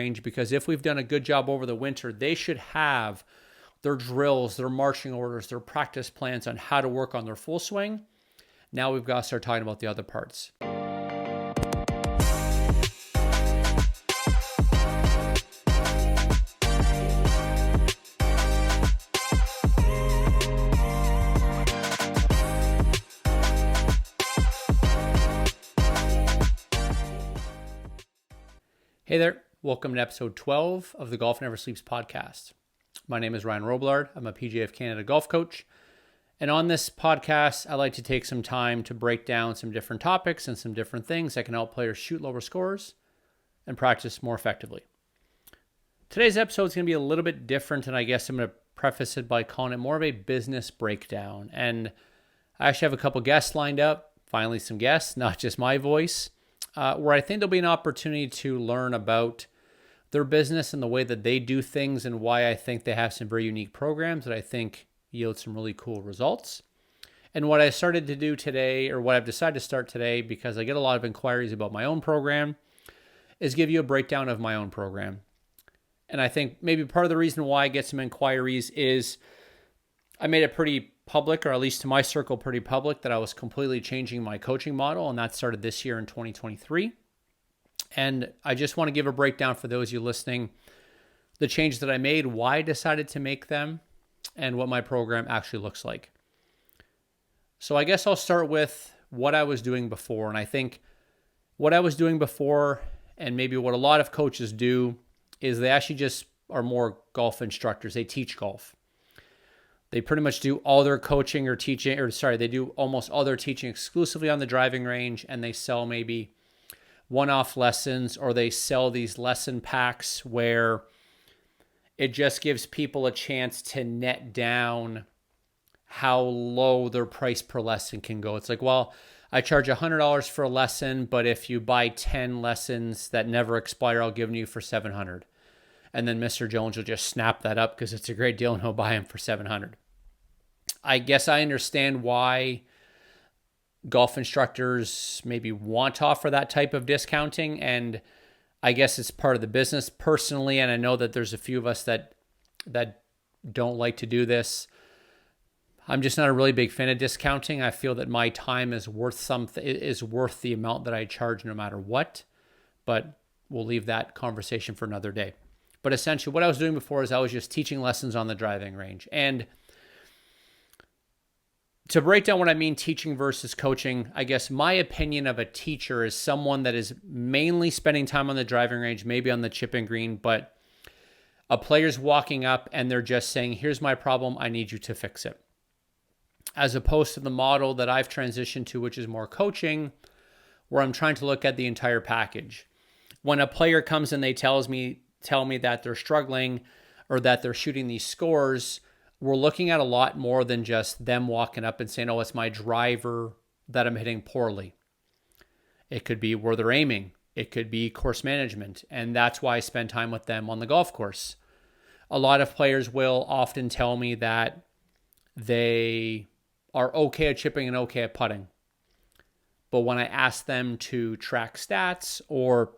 range, because if we've done a good job over the winter, they should have their drills, their marching orders, their practice plans on how to work on their full swing. Now we've got to start talking about the other parts. Hey there, welcome to episode 12 of the Golf Never Sleeps podcast. My name is Ryan Roblard. I'm a PGA of Canada golf coach. And on this podcast, I like to take some time to break down some different topics and some different things that can help players shoot lower scores and practice more effectively. Today's episode is going to be a little bit different, and I guess I'm going to preface it by calling it more of a business breakdown. And I actually have a couple guests lined up, finally some guests, not just my voice, where I think there'll be an opportunity to learn about their business and the way that they do things and why I think they have some very unique programs that I think yield some really cool results. And what I started to do today, or what I've decided to start today, because I get a lot of inquiries about my own program, is give you a breakdown of my own program. And I think maybe part of the reason why I get some inquiries is I made it pretty public, or at least to my circle pretty public, that I was completely changing my coaching model, and that started this year in 2023. And I just want to give a breakdown for those of you listening, the changes that I made, why I decided to make them, and what my program actually looks like. So I guess I'll start with what I was doing before. And I think what I was doing before, and maybe what a lot of coaches do, is they actually just are more golf instructors. They teach golf. They pretty much do all their coaching or teaching, they do almost all their teaching exclusively on the driving range, and they sell maybe one-off lessons, or they sell these lesson packs where it just gives people a chance to net down how low their price per lesson can go. It's like, well, I charge $100 for a lesson, but if you buy 10 lessons that never expire, I'll give them to you for $700. And then Mr. Jones will just snap that up because it's a great deal and he'll buy them for $700. I guess I understand why golf instructors maybe want to offer that type of discounting, and I guess it's part of the business personally. And I know that there's a few of us that don't like to do this. I'm just not a really big fan of discounting. I feel that my time is worth something, is worth the amount that I charge no matter what, but we'll leave that conversation for another day. But essentially what I was doing before is I was just teaching lessons on the driving range. And to break down what I mean teaching versus coaching, I guess my opinion of a teacher is someone that is mainly spending time on the driving range, maybe on the chipping green, but a player's walking up and they're just saying, here's my problem, I need you to fix it. As opposed to the model that I've transitioned to, which is more coaching, where I'm trying to look at the entire package. When a player comes and they tell me that they're struggling or that they're shooting these scores, we're looking at a lot more than just them walking up and saying, oh, it's my driver that I'm hitting poorly. It could be where they're aiming. It could be course management. And that's why I spend time with them on the golf course. A lot of players will often tell me that they are okay at chipping and okay at putting. But when I ask them to track stats, or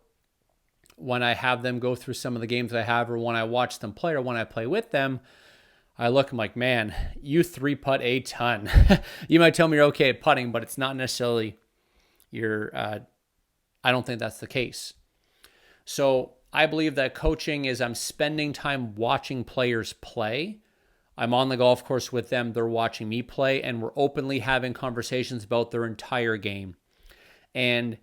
when I have them go through some of the games I have, or when I watch them play, or when I play with them, I look, I'm like, man, you 3-putt a ton. You might tell me you're okay at putting, but it's not necessarily I don't think that's the case. So I believe that coaching is I'm spending time watching players play. I'm on the golf course with them. They're watching me play, and we're openly having conversations about their entire game. And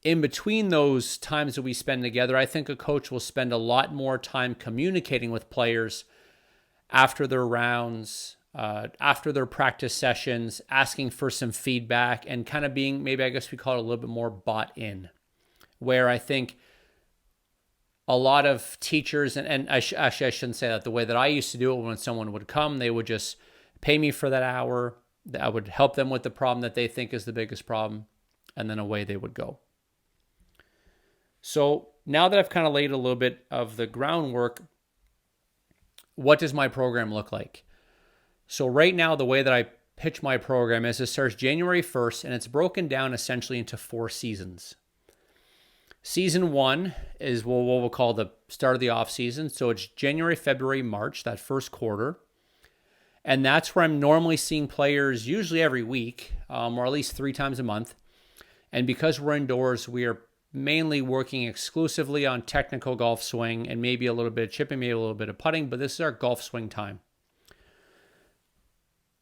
in between those times that we spend together, I think a coach will spend a lot more time communicating with players after their rounds, after their practice sessions, asking for some feedback, and kind of being, maybe I guess we call it a little bit more bought in, where I think a lot of teachers, and I shouldn't say that, the way that I used to do it, when someone would come, they would just pay me for that hour. I would help them with the problem that they think is the biggest problem, and then away they would go. So now that I've kind of laid a little bit of the groundwork, what does my program look like? So right now, the way that I pitch my program is it starts January 1st, and it's broken down essentially into 4 seasons. Season 1 is what we'll call the start of the off season. So it's January, February, March, that first quarter. And that's where I'm normally seeing players usually every week, or at least 3 times a month. And because we're indoors, we are mainly working exclusively on technical golf swing and maybe a little bit of chipping, maybe a little bit of putting, but this is our golf swing time.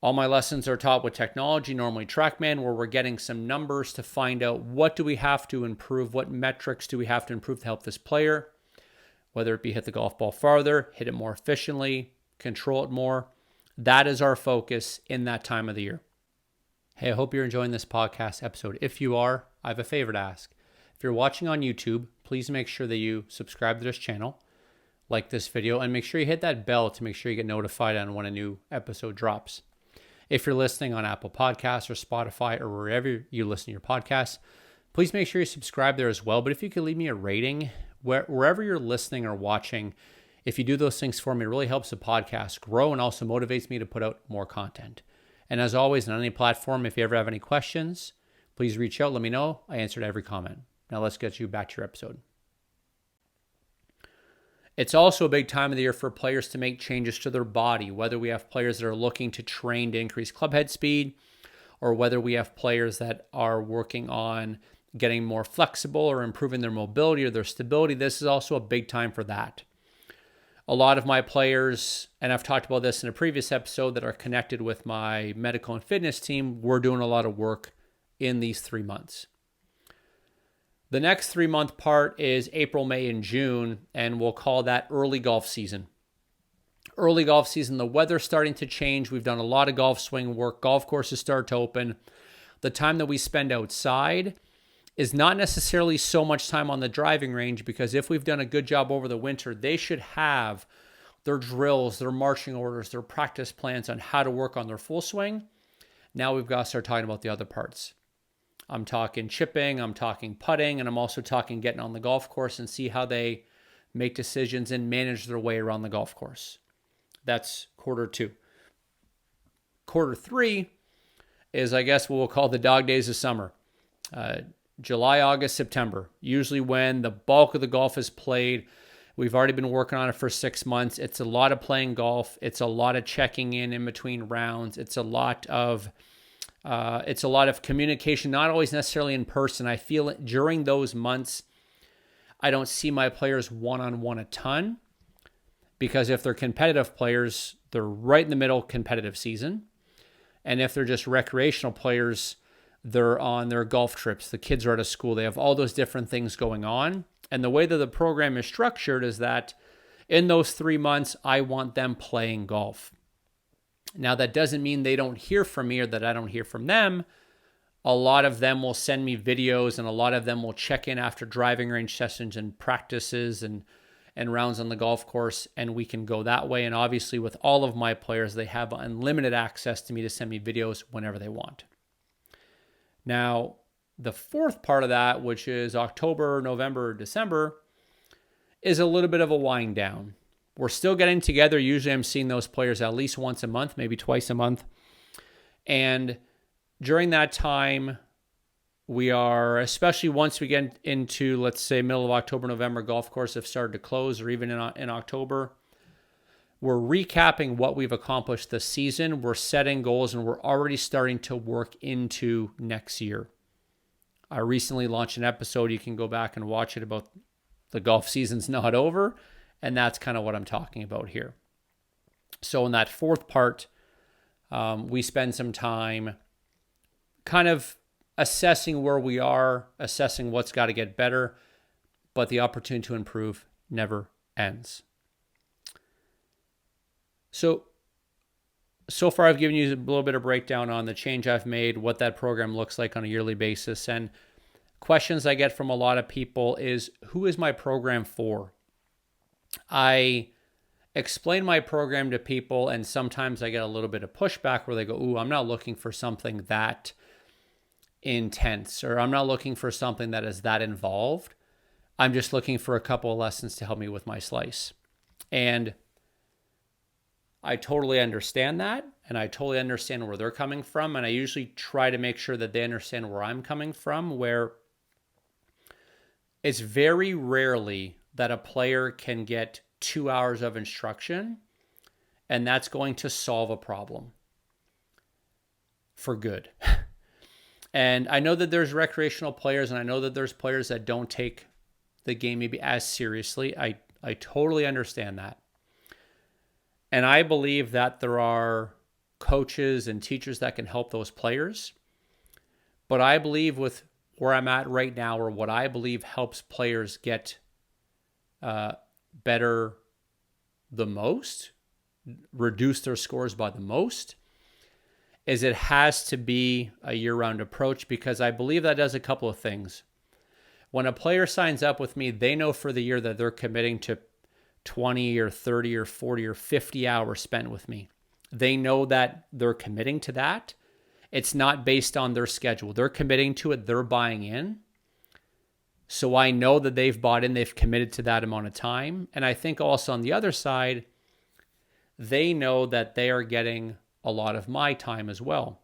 All my lessons are taught with technology, normally TrackMan, where we're getting some numbers to find out what do we have to improve, what metrics do we have to improve to help this player, whether it be hit the golf ball farther, hit it more efficiently, control it more. That is our focus in that time of the year. Hey, I hope you're enjoying this podcast episode. If you are, I have a favor to ask. If you're watching on YouTube, please make sure that you subscribe to this channel, like this video, and make sure you hit that bell to make sure you get notified on when a new episode drops. If you're listening on Apple Podcasts or Spotify or wherever you listen to your podcasts, please make sure you subscribe there as well. But if you could leave me a rating, wherever you're listening or watching, if you do those things for me, it really helps the podcast grow and also motivates me to put out more content. And as always, on any platform, if you ever have any questions, please reach out, let me know. I answered every comment. Now let's get you back to your episode. It's also a big time of the year for players to make changes to their body, whether we have players that are looking to train to increase club head speed, or whether we have players that are working on getting more flexible or improving their mobility or their stability. This is also a big time for that. A lot of my players, and I've talked about this in a previous episode, that are connected with my medical and fitness team, we're doing a lot of work in these 3 months. The next 3-month part is April, May, and June, and we'll call that early golf season. Early golf season, the weather's starting to change. We've done a lot of golf swing work. Golf courses start to open. The time that we spend outside is not necessarily so much time on the driving range, because if we've done a good job over the winter, they should have their drills, their marching orders, their practice plans on how to work on their full swing. Now we've got to start talking about the other parts. I'm talking chipping, I'm talking putting, and I'm also talking getting on the golf course and see how they make decisions and manage their way around the golf course. That's quarter 2. Quarter 3 is, I guess, what we'll call the dog days of summer. July, August, September, usually when the bulk of the golf is played. We've already been working on it for 6 months. It's a lot of playing golf. It's a lot of checking in between rounds. It's a lot of communication, not always necessarily in person. I feel it during those months, I don't see my players one-on-one a ton, because if they're competitive players, they're right in the middle of competitive season. And if they're just recreational players, they're on their golf trips. The kids are out of school. They have all those different things going on. And the way that the program is structured is that in those 3 months, I want them playing golf. Now, that doesn't mean they don't hear from me or that I don't hear from them. A lot of them will send me videos, and a lot of them will check in after driving range sessions and practices and rounds on the golf course, and we can go that way. And obviously, with all of my players, they have unlimited access to me to send me videos whenever they want. Now, the fourth part of that, which is October, November, December, is a little bit of a wind down. We're still getting together. Usually I'm seeing those players at least once a month, maybe twice a month. And during that time, we are, especially once we get into, let's say, middle of October, November, golf courses have started to close, or even in October, we're recapping what we've accomplished this season. We're setting goals, and we're already starting to work into next year. I recently launched an episode. You can go back and watch it about the golf season's not over. And that's kind of what I'm talking about here. So in that fourth part, we spend some time kind of assessing where we are, assessing what's got to get better, but the opportunity to improve never ends. So far I've given you a little bit of breakdown on the change I've made, what that program looks like on a yearly basis. And questions I get from a lot of people is, who is my program for? I explain my program to people, and sometimes I get a little bit of pushback where they go, ooh, I'm not looking for something that intense, or I'm not looking for something that is that involved. I'm just looking for a couple of lessons to help me with my slice. And I totally understand that, and I totally understand where they're coming from, and I usually try to make sure that they understand where I'm coming from, where It's very rarely that a player can get 2 hours of instruction and that's going to solve a problem for good. And I know that there's recreational players, and I know that there's players that don't take the game maybe as seriously. I totally understand that. And I believe that there are coaches and teachers that can help those players. But I believe with where I'm at right now, or what I believe helps players get better the most, reduce their scores by the most, is it has to be a year-round approach, because I believe that does a couple of things. When a player signs up with me, they know for the year that they're committing to 20 or 30 or 40 or 50 hours spent with me. They know that they're committing to that. It's not based on their schedule. They're committing to it. They're buying in. So I know that they've bought in. They've committed to that amount of time. And I think also on the other side, they know that they are getting a lot of my time as well.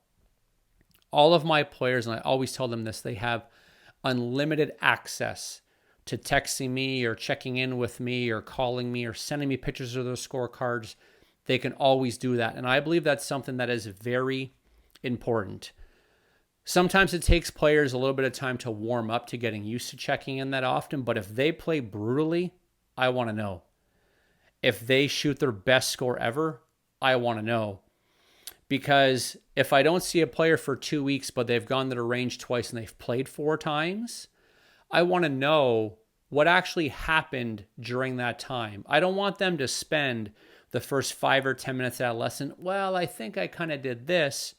All of my players, and I always tell them this, they have unlimited access to texting me or checking in with me or calling me or sending me pictures of their scorecards. They can always do that. And I believe that's something that is very important. Sometimes it takes players a little bit of time to warm up to getting used to checking in that often, but if they play brutally, I want to know. If they shoot their best score ever, I want to know. Because if I don't see a player for 2 weeks, but they've gone to the range twice and they've played 4 times, I want to know what actually happened during that time. I don't want them to spend the first 5 or 10 minutes at a lesson, well, I think I kind of did this.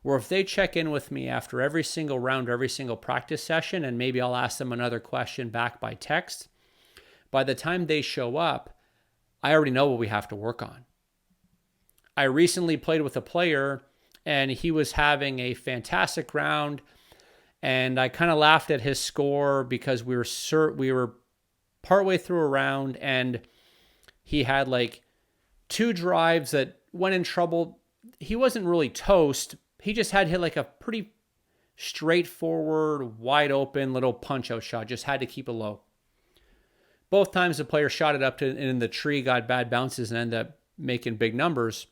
Or if they check in with me after every single round, every single practice session, and maybe I'll ask them another question back by text, by the time they show up, I already know what we have to work on. I recently played with a player and he was having a fantastic round, and I kind of laughed at his score because we were partway through a round and he had like 2 drives that went in trouble. He wasn't really toast. He just had hit like a pretty straightforward, wide open little punch out shot. Just had to keep it low. Both times the player shot it up to in the tree, got bad bounces, and ended up making big numbers.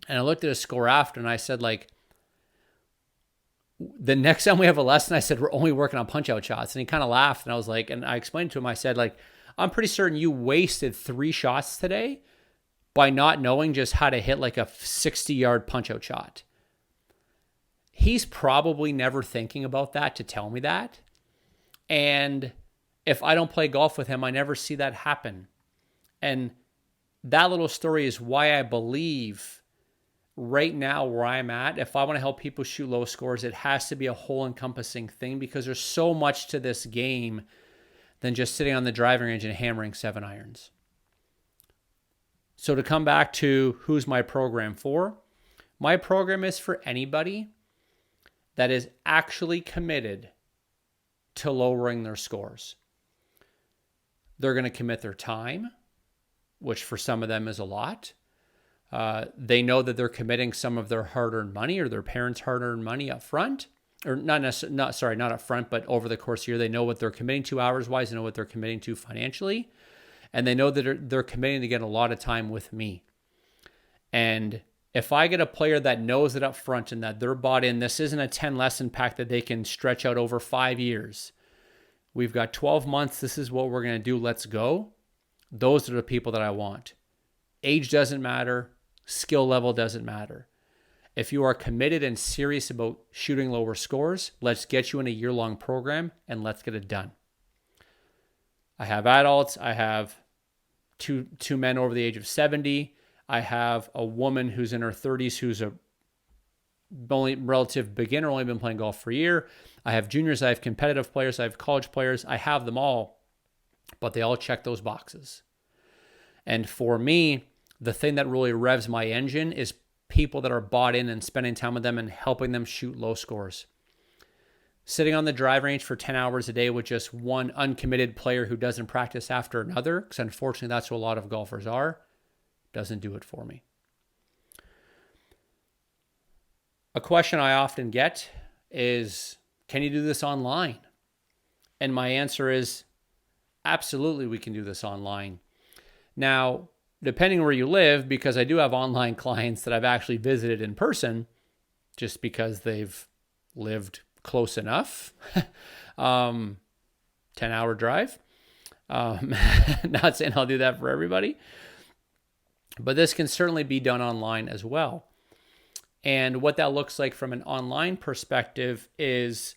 And I looked at his score after and I said, like, the next time we have a lesson, I said, we're only working on punch out shots. And he kind of laughed. And I was like, and I explained to him, I said, like, I'm pretty certain you wasted 3 shots today by not knowing just how to hit like a 60-yard punch out shot. He's probably never thinking about that to tell me that. And if I don't play golf with him, I never see that happen. And that little story is why I believe right now where I'm at, if I want to help people shoot low scores, it has to be a whole encompassing thing, because there's so much to this game than just sitting on the driving range and hammering 7 irons. So to come back to who's my program for, my program is for anybody that is actually committed to lowering their scores. They're going to commit their time, which for some of them is a lot. They know that they're committing some of their hard-earned money or their parents' hard-earned money up front, or not up front, but over the course of the year. They know what they're committing to hours-wise, they know what they're committing to financially, and they know that they're committing to get a lot of time with me. And if I get a player that knows it up front and that they're bought in, this isn't a 10-lesson pack that they can stretch out over 5 years. We've got 12 months. This is what we're going to do. Let's go. Those are the people that I want. Age doesn't matter. Skill level doesn't matter. If you are committed and serious about shooting lower scores, let's get you in a year-long program and let's get it done. I have adults. I have two men over the age of 70. I have a woman who's in her 30s who's a only relative beginner, only been playing golf for a year. I have juniors. I have competitive players. I have college players. I have them all, but they all check those boxes. And for me, the thing that really revs my engine is people that are bought in and spending time with them and helping them shoot low scores. Sitting on the drive range for 10 hours a day with just one uncommitted player who doesn't practice after another, because unfortunately that's what a lot of golfers are, doesn't do it for me. A question I often get is, can you do this online? And my answer is absolutely, we can do this online. Now, depending where you live, because I do have online clients that I've actually visited in person just because they've lived close enough. 10-hour drive. Not saying I'll do that for everybody, but this can certainly be done online as well. And what that looks like from an online perspective is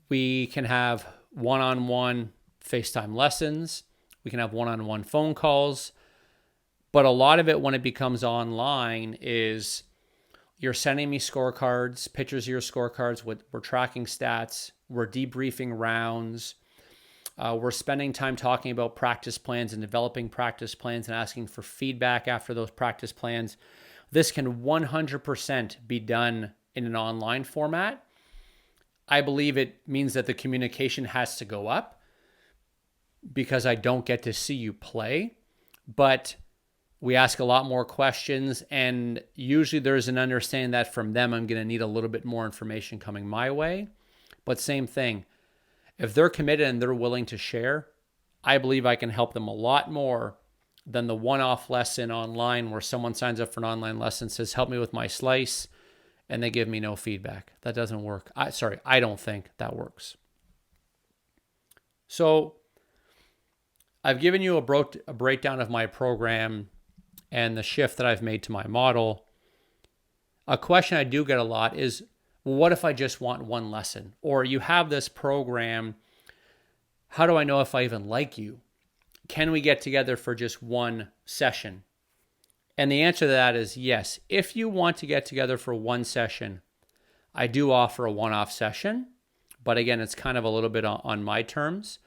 we can have one-on-one FaceTime lessons. We can have one-on-one phone calls. But a lot of it, when it becomes online, is you're sending me scorecards, pictures of your scorecards. We're tracking stats. We're debriefing rounds. We're spending time talking about practice plans and developing practice plans and asking for feedback after those practice plans. This can 100% be done in an online format. I believe it means that the communication has to go up because I don't get to see you play, but we ask a lot more questions, and usually there's an understanding that from them, I'm going to need a little bit more information coming my way. But same thing, if they're committed and they're willing to share, I believe I can help them a lot more than the one-off lesson online where someone signs up for an online lesson, says, help me with my slice, and they give me no feedback. That doesn't work. I don't think that works. So I've given you a breakdown of my program and the shift that I've made to my model. A question I do get a lot is, well, what if I just want one lesson? Or you have this program, how do I know if I even like you? Can we get together for just one session? And the answer to that is yes. If you want to get together for one session, I do offer a one-off session, but again, it's kind of a little bit on my terms.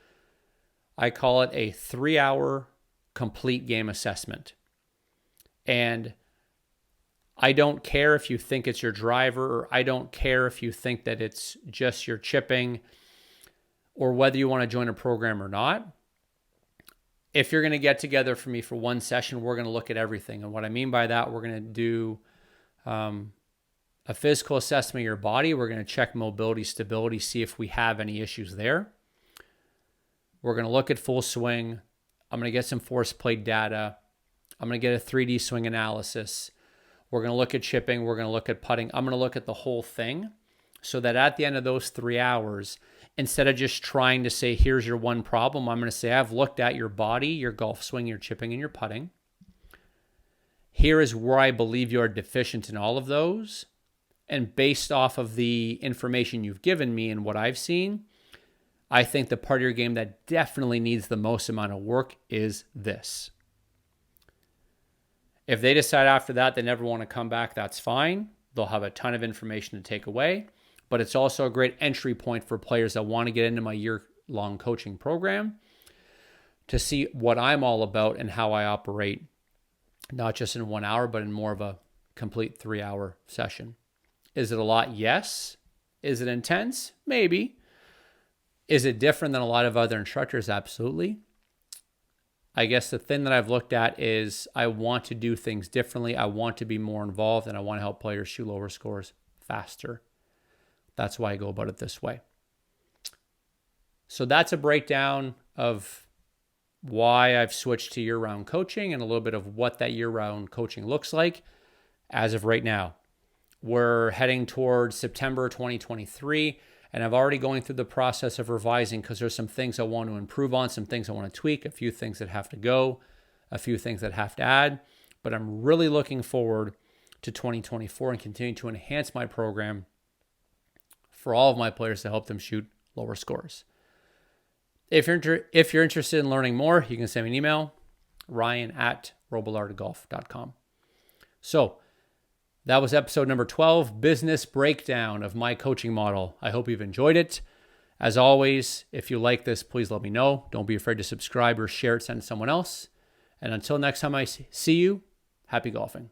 I call it a 3-hour complete game assessment. And I don't care if you think it's your driver, or I don't care if you think that it's just your chipping, or whether you want to join a program or not. If you're going to get together for me for one session, we're going to look at everything. And what I mean by that, we're going to do a physical assessment of your body. We're going to check mobility, stability, see if we have any issues there. We're going to look at full swing. I'm going to get some force plate data. I'm going to get a 3D swing analysis. We're going to look at chipping. We're going to look at putting. I'm going to look at the whole thing so that at the end of those 3 hours, instead of just trying to say, here's your one problem, I'm going to say, I've looked at your body, your golf swing, your chipping, and your putting. Here is where I believe you are deficient in all of those. And based off of the information you've given me and what I've seen, I think the part of your game that definitely needs the most amount of work is this. If they decide after that they never want to come back, that's fine. They'll have a ton of information to take away. But it's also a great entry point for players that want to get into my year-long coaching program to see what I'm all about and how I operate, not just in 1 hour, but in more of a complete 3-hour session. Is it a lot? Yes. Is it intense? Maybe. Is it different than a lot of other instructors? Absolutely. I guess the thing that I've looked at is I want to do things differently. I want to be more involved, and I want to help players shoot lower scores faster. That's why I go about it this way. So that's a breakdown of why I've switched to year-round coaching and a little bit of what that year-round coaching looks like as of right now. We're heading towards September 2023, and I'm already going through the process of revising because there's some things I want to improve on, some things I want to tweak, a few things that have to go, a few things that have to add. But I'm really looking forward to 2024 and continue to enhance my program for all of my players to help them shoot lower scores. If you're interested in learning more, you can send me an email, ryan@robillardgolf.com. So that was episode number 12, Business Breakdown of my coaching model. I hope you've enjoyed it. As always, if you like this, please let me know. Don't be afraid to subscribe or share it, send it to someone else. And until next time I see you, happy golfing.